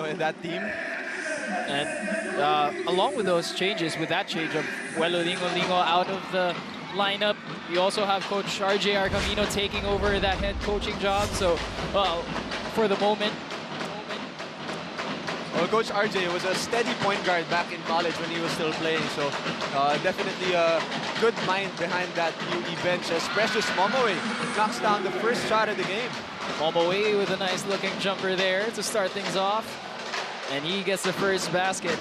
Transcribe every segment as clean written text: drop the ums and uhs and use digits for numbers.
in that team. And along with those changes, with that change of Buelo Lingo out of the lineup, you also have Coach RJ Arcamino taking over that head coaching job. So, for the moment. Well, Coach RJ was a steady point guard back in college when he was still playing. So, definitely a good mind behind that UE bench as Precious Momay knocks down the first shot of the game. Momay with a nice looking jumper there to start things off. And he gets the first basket.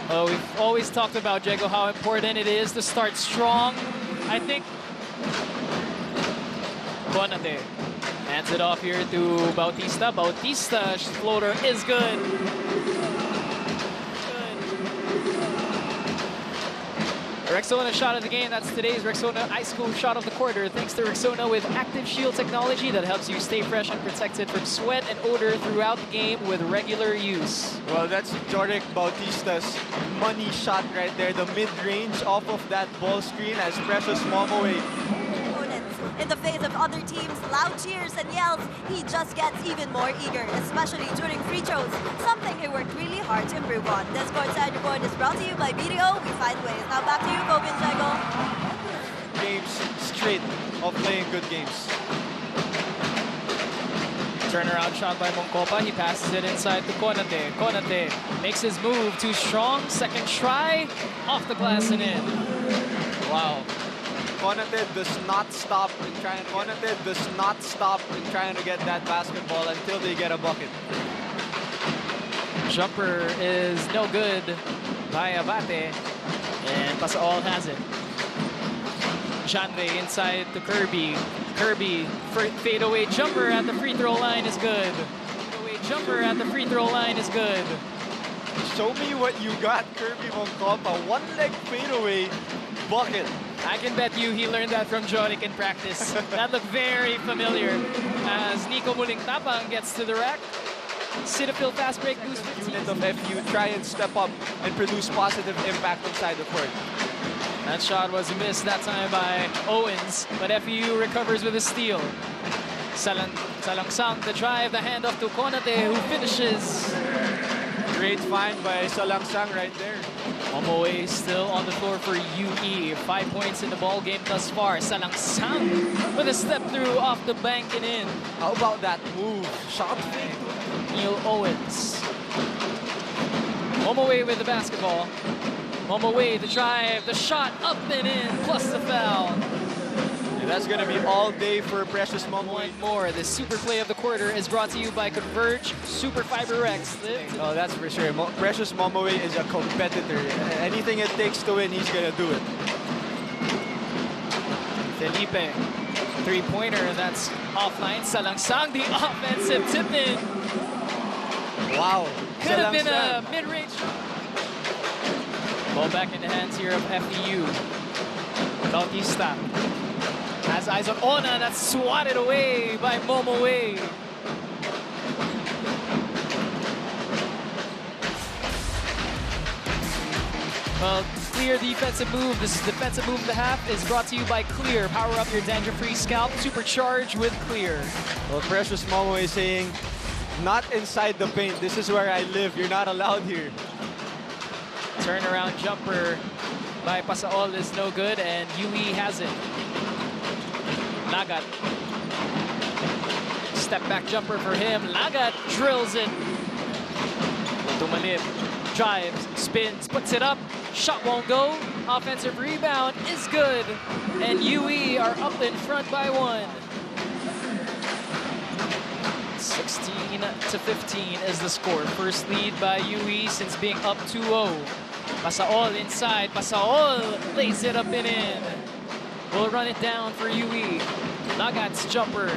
Oh, we've always talked about, Diego, how important it is to start strong. I think Konate hands it off here to Bautista. Bautista's floater is good. Rexona shot of the game. That's today's Rexona High School shot of the quarter. Thanks to Rexona with Active Shield technology that helps you stay fresh and protected from sweat and odor throughout the game with regular use. Well, that's Jorek Bautista's money shot right there. The mid-range off of that ball screen as Precious Momay. In the face of other teams' loud cheers and yells, he just gets even more eager, especially during free throws, something he worked really hard to improve on. This Courtside Report is brought to you by BDO. We find ways. Now back to you, Kevin Diego. Games straight of playing good games. Turnaround shot by Moncopa. He passes it inside to Konate. Konate makes his move too strong. Second try, off the glass and in. Wow. Konate does not stop in trying. Konate does not stop in trying to get that basketball until they get a bucket. Jumper is no good by Abate, and Pasaol has it. Janve inside to Kirby. Kirby fadeaway jumper at the free throw line is good. Fadeaway jumper at the free throw line is good. Show me what you got, Kirby Moncopa. One leg fadeaway bucket. I can bet you he learned that from Joric in practice. That looked very familiar. As Nico Muling-Tapang gets to the rack. Cetaphil fast break boost. Unit of FEU try and step up and produce positive impact inside the court. That shot was missed that time by Owens, but FEU recovers with a steal. Salangsang the drive, the handoff to Konate, who finishes. Great find by Salangsang right there. Momay still on the floor for UE. 5 points in the ball game thus far. Salangsang with a step through off the bank and in. How about that move? Shot fake. Neil Owens. Momay with the basketball. Momay the drive, the shot up and in, plus the foul. And that's going to be all day for Precious Momay. One more. The super play of the quarter is brought to you by Converge Super Fiber X. Oh, that's for sure. Precious Momay is a competitor. Anything it takes to win, he's going to do it. Felipe, three-pointer, that's offline. Salangsang, the offensive tip-in. Wow. Could have been a mid-range shot. Ball back in the hands here of FEU. Bautista has eyes on Ona, that's swatted away by Momay. Well, Clear defensive move. This is defensive move of the half is brought to you by Clear. Power up your danger-free scalp, supercharged with Clear. Well, Precious Momay is saying, not inside the paint. This is where I live. You're not allowed here. Turnaround jumper by Pasaol is no good, and UE has it. Lagat. Step back jumper for him. Lagat drills it. Tumalib. Drives, spins, puts it up. Shot won't go. Offensive rebound is good. And UE are up in front by 1. 16-15 is the score. First lead by UE since being up 2-0. Pasaol inside. Pasaol lays it up and in. We'll run it down for UE. Lagat's jumper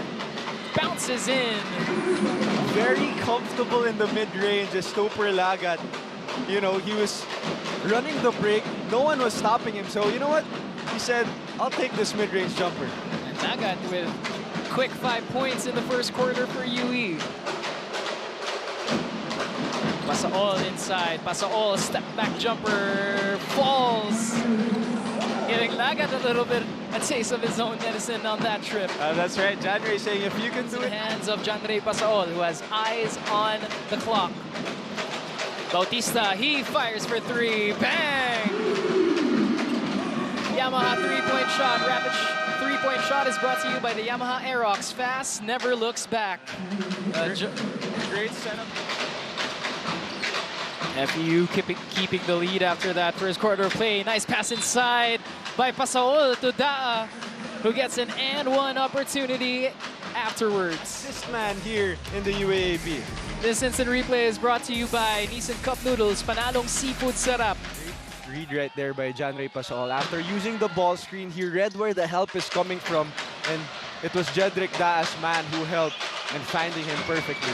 bounces in. Very comfortable in the mid-range as Stopper Lagat. You know, he was running the break. No one was stopping him. So, you know what? He said, I'll take this mid-range jumper. And Lagat with quick 5 points in the first quarter for UE. Pasaol inside. Pasaol step back jumper falls Giving Lagat a little bit a taste of his own medicine on that trip. That's right. Janray saying if you can It's do in the it. hands of Janray Pasaol, who has eyes on the clock. Bautista, he fires for three. Bang! Yamaha three-point shot. Rapid three-point shot is brought to you by the Yamaha Aerox. Fast, never looks back. Great setup. FEU keeping the lead after that first quarter play. Nice pass inside by Pasaol to Daa, who gets an and one opportunity afterwards. This man here in the UAAP. This instant replay is brought to you by Nissan Cup Noodles, Panalong Seafood Sarap. Read right there by Janray Pasaol. After using the ball screen, he read where the help is coming from, and it was Jedrick Daa's man who helped and finding him perfectly.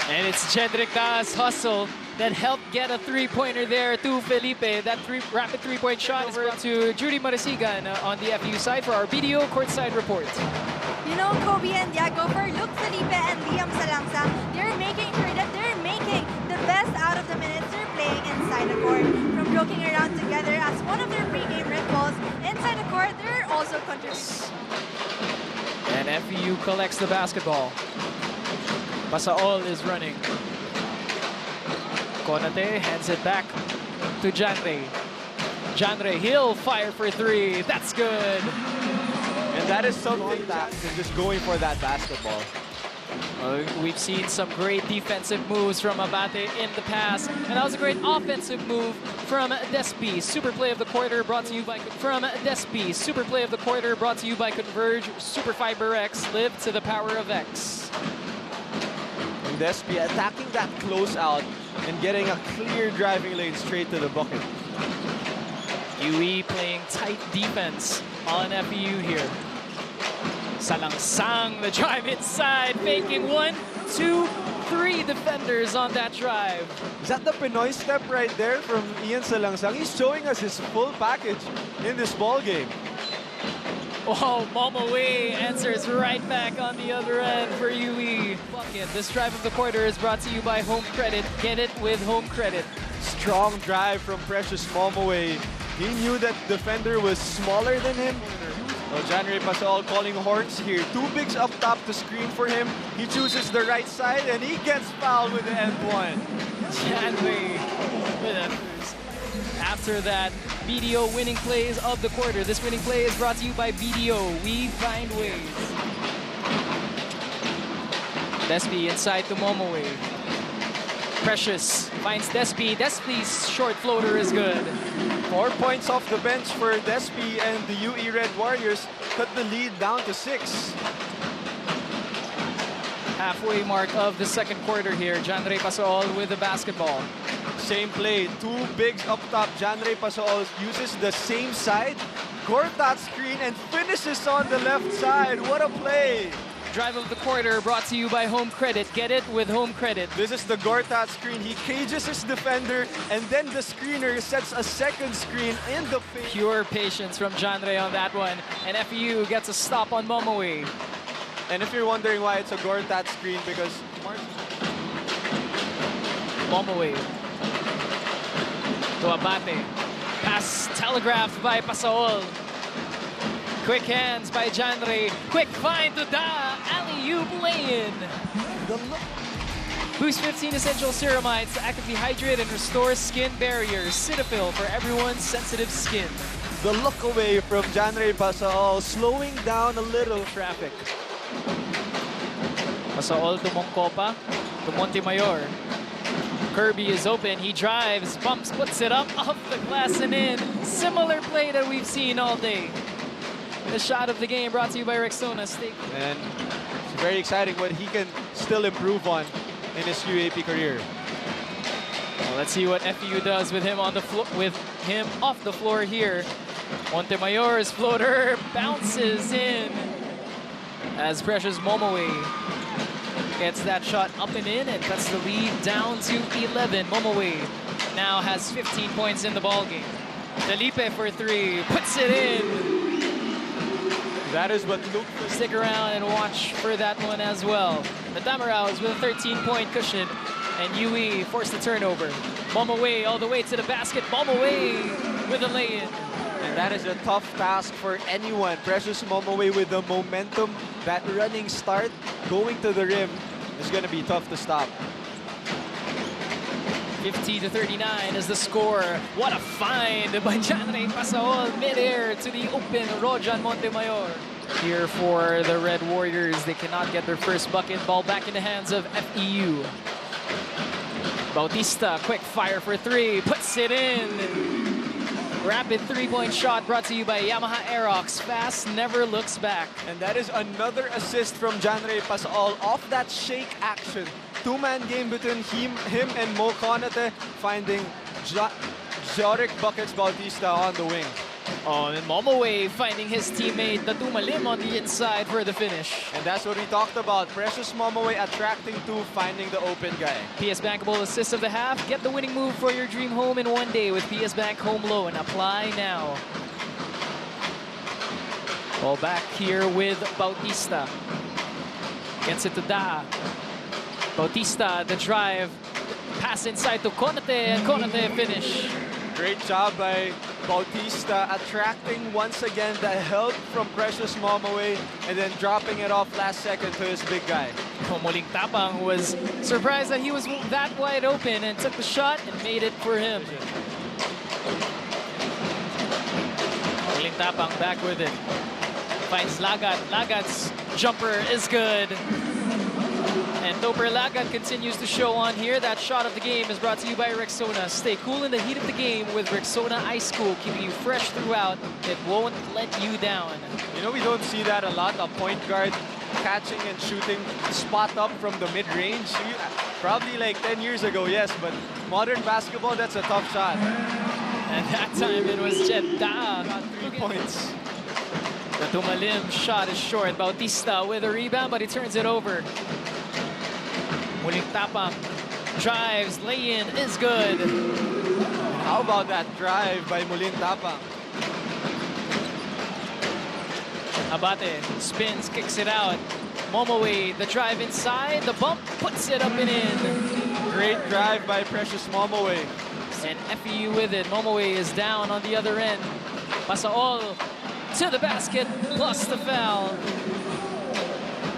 And it's Jedrick Daa's hustle that helped get a three-pointer there to Felipe. That rapid three-point shot is over to Judy Marasigan on the FEU side for our BDO courtside report. You know, Kobe and Diago, for Luke Felipe and Liam Salangsang, they're making sure that they're making the best out of the minutes they're playing inside the court. From joking around together as one of their pre-game rituals inside the court, they're also contributing. And FEU collects the basketball. Pasaol is running. Konate hands it back to Janray. Janray, he'll fire for three. That's good. And that is something that is just going for that basketball. We've seen some great defensive moves from Abate in the past, and that was a great offensive move from Despi. Super play of the quarter brought to you by Super play of the quarter brought to you by Converge Super Fiber X. Live to the power of X. And Despi attacking that closeout and getting a clear driving lane straight to the bucket. UE playing tight defense on FEU here. Salangsang, the drive inside, faking 1, 2, 3 defenders on that drive. Is that the Pinoy step right there from Ian Salangsang? He's showing us his full package in this ball game. Oh, Momay answers right back on the other end for UE. Bucket. This drive of the quarter is brought to you by Home Credit. Get it with Home Credit. Strong drive from Precious Momay. He knew that defender was smaller than him. Well, Janray Pasaol calling horns here. Two bigs up top to screen for him. He chooses the right side and he gets fouled with the N1. Janray with a after that, BDO winning plays of the quarter. This winning play is brought to you by BDO. We find ways. Despi inside to Momay. Precious finds Despi. Despi's short floater is good. 4 points off the bench for Despi, and the UE Red Warriors cut the lead down to 6. Halfway mark of the second quarter here. Janray Pasaol with the basketball. Same play, two bigs up top. Janray Pasaol uses the same side, Gortat screen, and finishes on the left side. What a play! Drive of the quarter brought to you by Home Credit. Get it with Home Credit. This is the Gortat screen. He cages his defender, and then the screener sets a second screen in the face. Pure patience from Janray on that one. And FEU gets a stop on Momay. And if you're wondering why it's a Gortat screen, because Momay to Abate. Pass telegraphed by Pasaol. Quick hands by Janray. Quick find to Da. Alley-oop lay-in. Boost 15 Essential Ceramides to actively hydrate and restore skin barriers. Cetaphil for everyone's sensitive skin. the look away from Janray Pasaol, slowing down a little traffic. Pasaol to Mongcopa, to Montemayor. Kirby is open, he drives, bumps, puts it up, off the glass and in. Similar play that we've seen all day. The shot of the game brought to you by Rexona. And it's very exciting what he can still improve on in his UAAP career. Well, let's see what FEU does with him on the floor, with him off the floor here. Montemayor's floater bounces in as Precious Momay gets that shot up and in and cuts the lead down to 11. Momay now has 15 points in the ballgame. Felipe for three, puts it in. That is what Luke... Stick around and watch for that one as well. The Damaraos with a 13-point cushion, and UE forced the turnover. Momay all the way to the basket. Momay with a lay-in. And That is a tough task for anyone. Precious Momay with the momentum, that running start, going to the rim is going to be tough to stop. 50-39 is the score. What a find by Janray Pasaol mid-air to the open Rojan Montemayor. Here for the Red Warriors, they cannot get their first bucket. Ball back in the hands of FEU. Bautista, quick fire for three, puts it in. Rapid three-point shot brought to you by Yamaha Aerox. Fast, never looks back. And that is another assist from Janray Pasaol off that shake action. Two-man game between him and Mo Conate, finding Joric Buckets Bautista on the wing. Oh, and Momay finding his teammate Tumalim on the inside for the finish. And that's what we talked about. Precious Momay attracting two, finding the open guy. PS Bankable assist of the half. Get the winning move for your dream home in one day with PS Bank Home Loan. Apply now. Ball back here with Bautista. Gets it to Da. Bautista, the drive. Pass inside to Conate, and Conate finish. Great job by Bautista, attracting once again the help from Precious Momay and then dropping it off last second to his big guy. Muling Tapang was surprised that he was that wide open and took the shot and made it for him. Muling Tapang back with it. Finds Lagat. Lagat's jumper is good. And Topper Lagat continues to show on here. That shot of the game is brought to you by Rexona. Stay cool in the heat of the game with Rexona Ice Cool, keeping you fresh throughout. It won't let you down. You know, we don't see that a lot. A point guard catching and shooting spot up from the mid-range. Probably like 10 years ago, yes, but modern basketball, that's a tough shot. And that time it was Jeddah. Got 3 points. The Tumalim shot is short. Bautista with a rebound, but he turns it over. Muling Tapang drives, lay-in is good. How about that drive by Muling Tapang? Abate spins, kicks it out. Momay, the drive inside, the bump, puts it up and in. Great drive by Precious Momay. And FEU with it. Momay is down on the other end. Pasaol to the basket, plus the foul.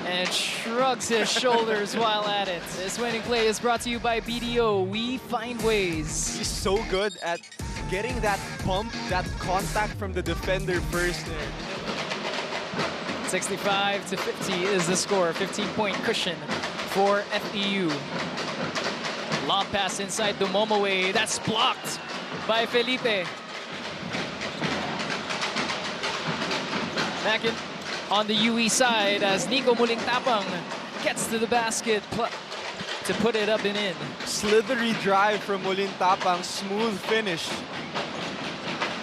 And shrugs his shoulders while at it. This winning play is brought to you by BDO. We find ways. He's so good at getting that bump, that contact from the defender first there. 65-50 is the score. 15-point cushion for FEU. Lob pass inside to Momay. That's blocked by Felipe. Back in on the UE side as Nico Muling Tapang gets to the basket to put it up and in. Slithery drive from Muling Tapang, smooth finish.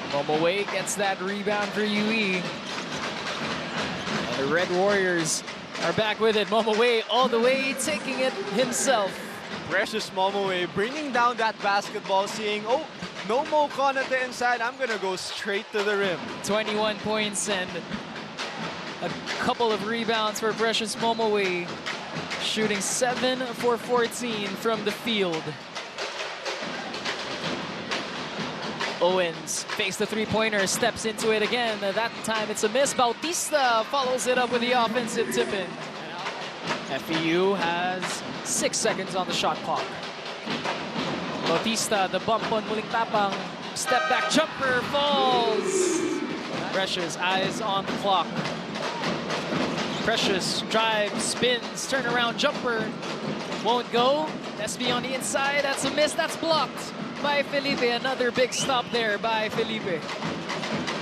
Momay gets that rebound for UE. And the Red Warriors are back with it. Momay all the way, taking it himself. Precious Momay bringing down that basketball, seeing, oh, no Mo Conate inside, I'm gonna go straight to the rim. 21 points and a couple of rebounds for Precious Momay, shooting 7 for 14 from the field. Owens fakes the three-pointer, steps into it again. That time it's a miss. Bautista follows it up with the offensive tip-in. FEU has 6 seconds on the shot clock. Bautista, the bump on Muling Tapang. Step back jumper, falls. Precious, eyes on the clock. Precious drives, spins, turnaround jumper. Won't go. SB on the inside. That's a miss. That's blocked by Felipe. Another big stop there by Felipe.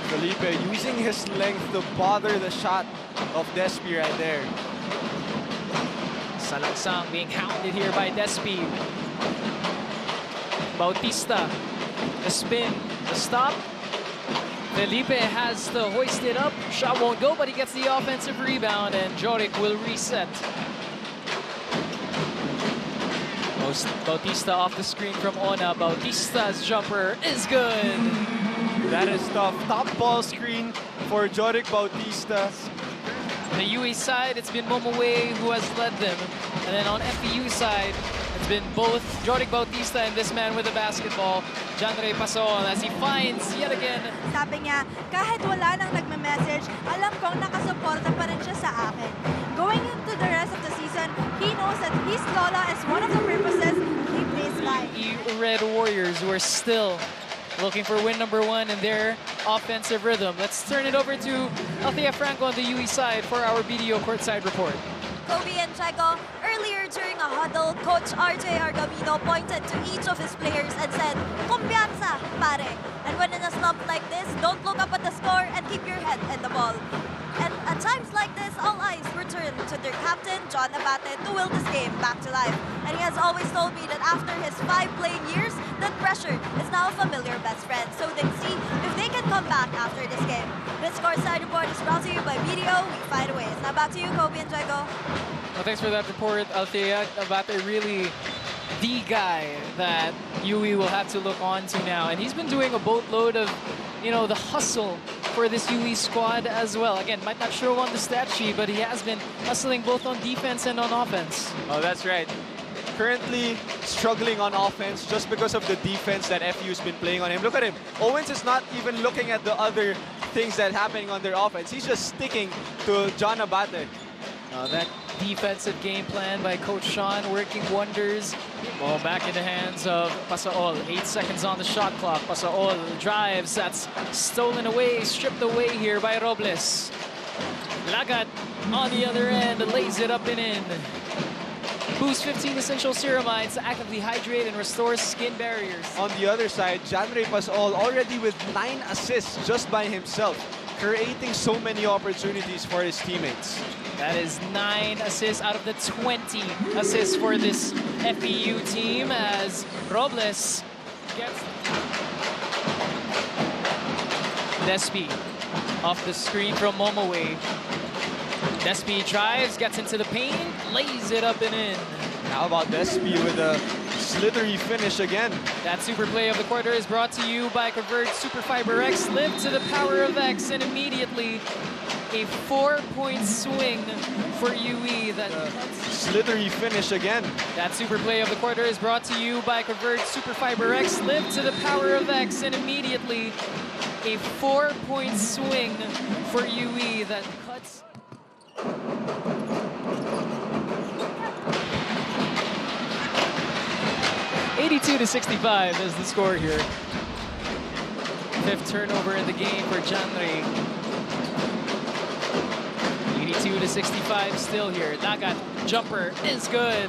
Felipe using his length to bother the shot of Despi right there. Salangsang being hounded here by Despi. Bautista, the spin, the stop. Felipe has to hoist it up. Shot won't go, but he gets the offensive rebound, and Joric will reset. Bautista off the screen from Ona. Bautista's jumper is good. That is tough. Top ball screen for Joric Bautista. On the UE side, it's been Momay who has led them. And then on FEU side, it's It's been both Jorik Bautista and this man with the basketball, Janre Pasol, as he finds yet again. Sabi niya, kahit wala nang nagme-message, alam kong nakasuporta pa rin siya sa akin. Going into the rest of the season, he knows that his Lola is one of the purposes he plays by. Red Warriors who are still looking for win number 1 in their offensive rhythm. Let's turn it over to Althea Franco on the UE side for our BDO courtside report. Kobe and Chego, earlier during a huddle, Coach RJ Argamino pointed to each of his players and said, "Kumpiyansa, pare." And when in a slump like this, don't look up at the score and keep your head in the ball. And at times like this, all eyes were turned to their captain, John Abate, to will this game back to life. And he has always told me that after his 5 playing years, that pressure is now a familiar best friend. So they see if they can come back after this game. This courtside report is brought to you by BDO. We find ways. Now back to you, Kobe and Chego. Well, thanks for that report, Althea. Abate really the guy that UE will have to look on to now. And he's been doing a boatload of, the hustle for this UE squad as well. Again, might not show on the stat sheet, but he has been hustling both on defense and on offense. Oh, that's right. Currently struggling on offense just because of the defense that FEU's been playing on him. Look at him. Owens is not even looking at the other things that are happening on their offense. He's just sticking to John Abate. That defensive game plan by Coach Sean working wonders. Ball back in the hands of Pasaol. 8 seconds on the shot clock. Pasaol drives. That's stolen away, stripped away here by Robles. Lagat on the other end lays it up and in. Boost 15 essential ceramides to actively hydrate and restore skin barriers. On the other side, Janre Pasol already with 9 assists just by himself, creating so many opportunities for his teammates. That is 9 assists out of the 20 assists for this FEU team as Robles gets Despi off the screen from Momay. Despi drives, gets into the paint, lays it up and in. How about Despi with a slithery finish again? That super play of the quarter is brought to you by Convert Superfiber X. Live to the power of X, and immediately a 4-point swing for UE. That slithery finish again. That super play of the quarter is brought to you by Convert Superfiber X. Live to the power of X, and immediately a 4-point swing for UE that cuts. (82-65) is the score here. 5th turnover in the game for Janre. 82-65 still here. Lagat jumper is good.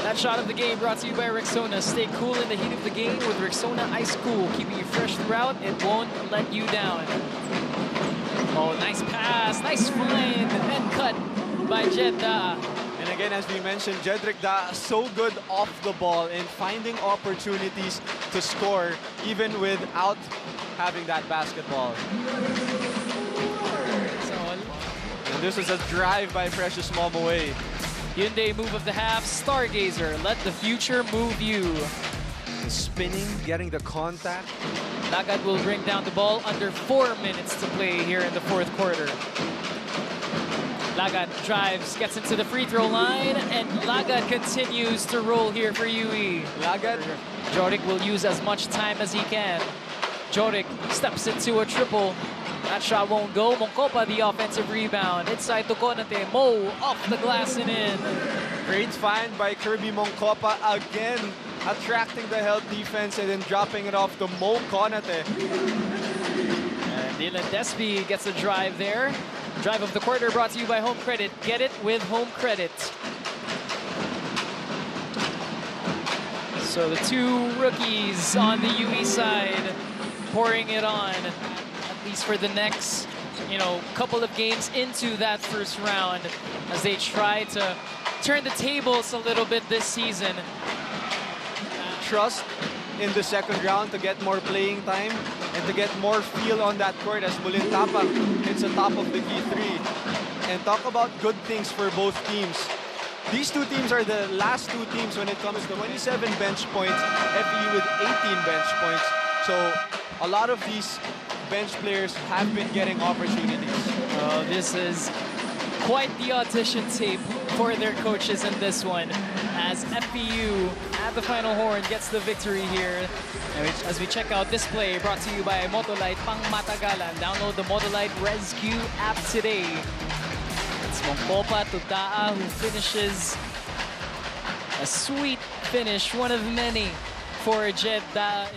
That shot of the game brought to you by Rexona. Stay cool in the heat of the game with Rexona Ice Cool, keeping you fresh throughout. It won't let you down. Oh, nice pass, nice find, and cut by Jeddah. And again, as we mentioned, Jedrick Da so good off the ball in finding opportunities to score even without having that basketball. And this is a drive by Precious Momay. Hyundai move of the half, Stargazer. Let the future move you. Spinning, getting the contact. Lagat will bring down the ball under 4 minutes to play here in the 4th quarter. Lagat drives, gets into the free throw line, and Lagat continues to roll here for UE. Lagat. Jorik will use as much time as he can. Jorik steps into a triple. That shot won't go. Moncopa the offensive rebound. Inside to Konate. Mo off the glass and in. Great find by Kirby Moncopa again, attracting the help defense and then dropping it off to Mo Konate. And Dylan Despi gets a drive there. Drive of the quarter brought to you by Home Credit. Get it with Home Credit. So the 2 rookies on the UE side pouring it on, at least for the next, couple of games into that 1st round as they try to turn the tables a little bit this season. Trust in the 2nd round to get more playing time and to get more feel on that court as Mulintapang hits the top of the key 3. And talk about good things for both teams. These 2 teams are the last 2 teams when it comes to 27 bench points, FEU with 18 bench points. So a lot of these bench players have been getting opportunities. This is quite the audition tape for their coaches in this one, as FEU at the final horn gets the victory here. And as we check out this play, brought to you by Motolite Pang Matagalan. Download the Motolite Rescue app today. It's Mongpopa Tutaa who finishes a sweet finish, one of many for Jeddah.